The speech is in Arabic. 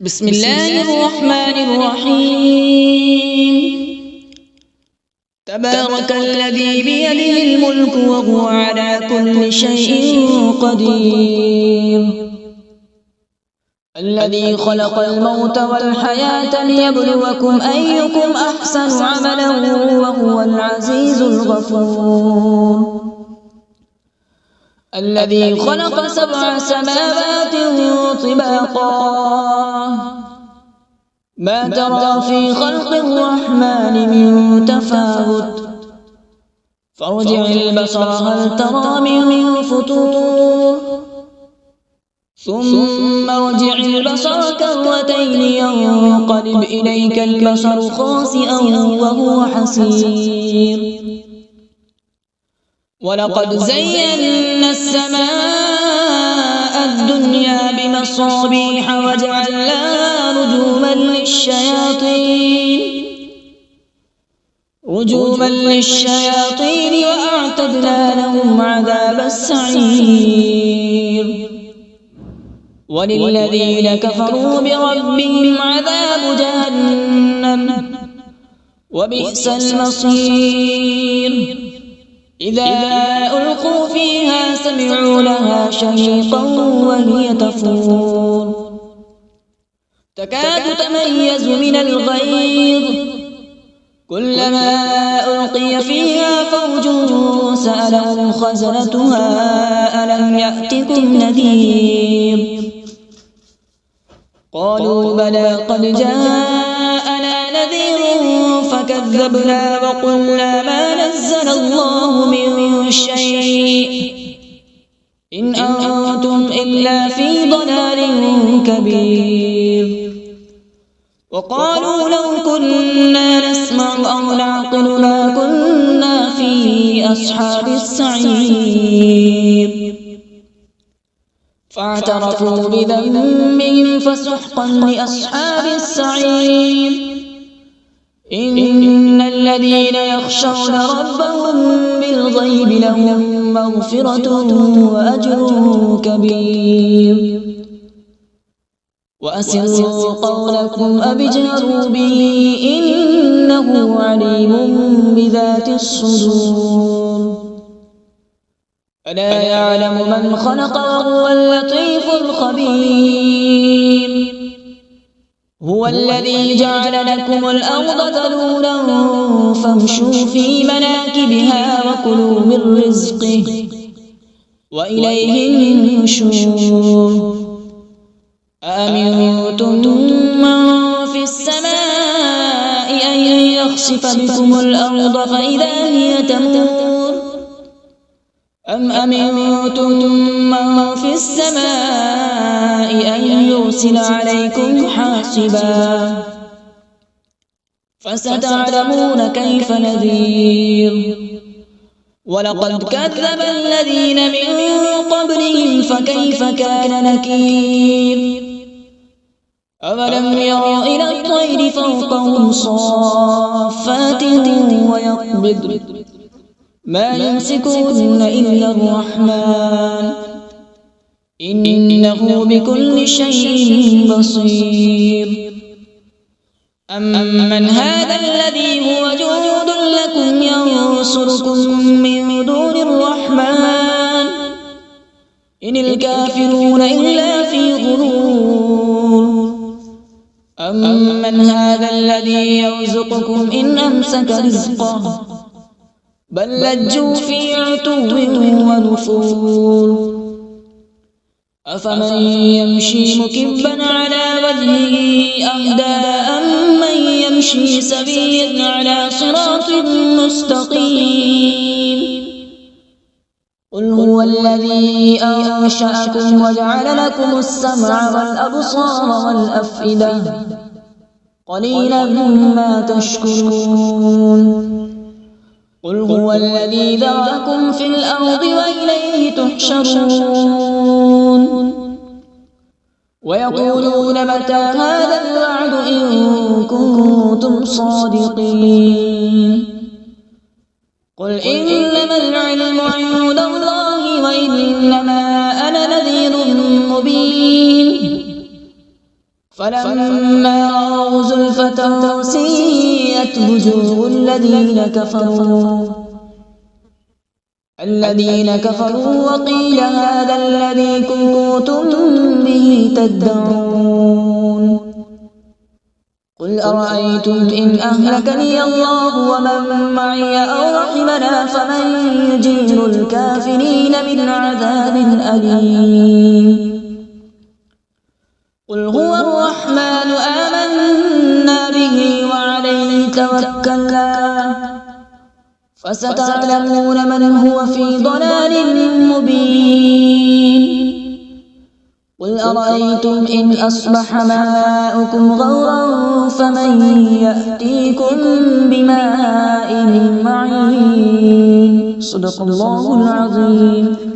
بسم الله الرحمن الرحيم. تبارك الذي بيده الملك وهو على كل شيء قدير. الذي خلق الموت والحياة ليبلوكم أيكم أحسن عملا وهو العزيز الغفور. الذي خلق 7 سماوات طباقا ما ترى في خلق الرحمن من تفاوت فارجع البصر هل ترى من فطور ثم ارجع البصر كرتين ينقلب إليك البصر خاسئا وهو حسير. ولقد زينا السماء الدنيا بمصابيح وجعلناها رجوما للشياطين وأعتدنا لهم عذاب السعير. وللذين كفروا بربهم عذاب جهنم وبئس المصير. إذا ألقوا فيها سمعوا لها شهيقا وهي تفور تكاد تميز من الغيظ كلما ألقي فيها فوج سألهم خزنتها ألم يأتكم نذير قالوا بلى قد جاءنا نذير فكذبنا وقلنا ما نزل الله من شيء إن أنتم إلا في ضلال كبير. وقالوا لو كنا نسمع أو نعقل ما كنا في أصحاب السعير. فاعترفوا بذنبهم فسحقا لأصحاب السعير. إن الذين يخشون ربهم بالغيب لهم مغفرة وأجر كبير. وأسروا قولكم أو اجهروا به إنه عليم بذات الصدور. ألا يعلم من خلق وهو اللطيف الخبير. هو الذي جعل لكم الأرض ذلولا فامشوا في مناكبها وكلوا من رزقه وإليه النشور. أأمنتم من في السماء أن يخسف بكم الأرض فإذا هي تمور أم أمنتم من في السماء أن يرسل عليكم حاصبا فستعلمون كيف نذير. ولقد كذب الذين من قبلهم فكيف كان نكير. أولم يروا إلى الطير فوقهم صافات ويقبض ما يمسكون إلا الرحمن إنه بكل شيء بصير. أمن هذا الذي هو جند لكم ينصركم من دون الرحمن إن الكافرون إلا في غرور. أمن هذا الذي يرزقكم إن أمسك رزقه بل لجوا في عتو ونفور. أفمن يمشي مكبا على وجهه أهدى أمن يمشي سويا على صراط مستقيم. قل هو الذي أنشأكم وجعل لكم السمع والأبصار والأفئدة قليلا ما تشكرون. قل هو الذي ذرأكم في الأرض وإليه تحشرون. ويقولون متى هذا الوعد إن كنتم صادقين. قل إنما العلم عند الله وإنما أنا نذير مبين. فلما رأوا زلفة سيئت وجوه الذين كفروا وقيل هذا الذي كنتم به تدعون قل أرأيتم إن أهلكني الله ومن معي أو رحمنا فمن يجير الكافرين من عذاب أليم قل هو الرحمن آمنا به وعليه توكلنا فستعلمون من هو في ضلال مبين قل أرأيتم إن أصبح ماؤكم غورا فمن يأتيكم بماء معين صدق الله العظيم.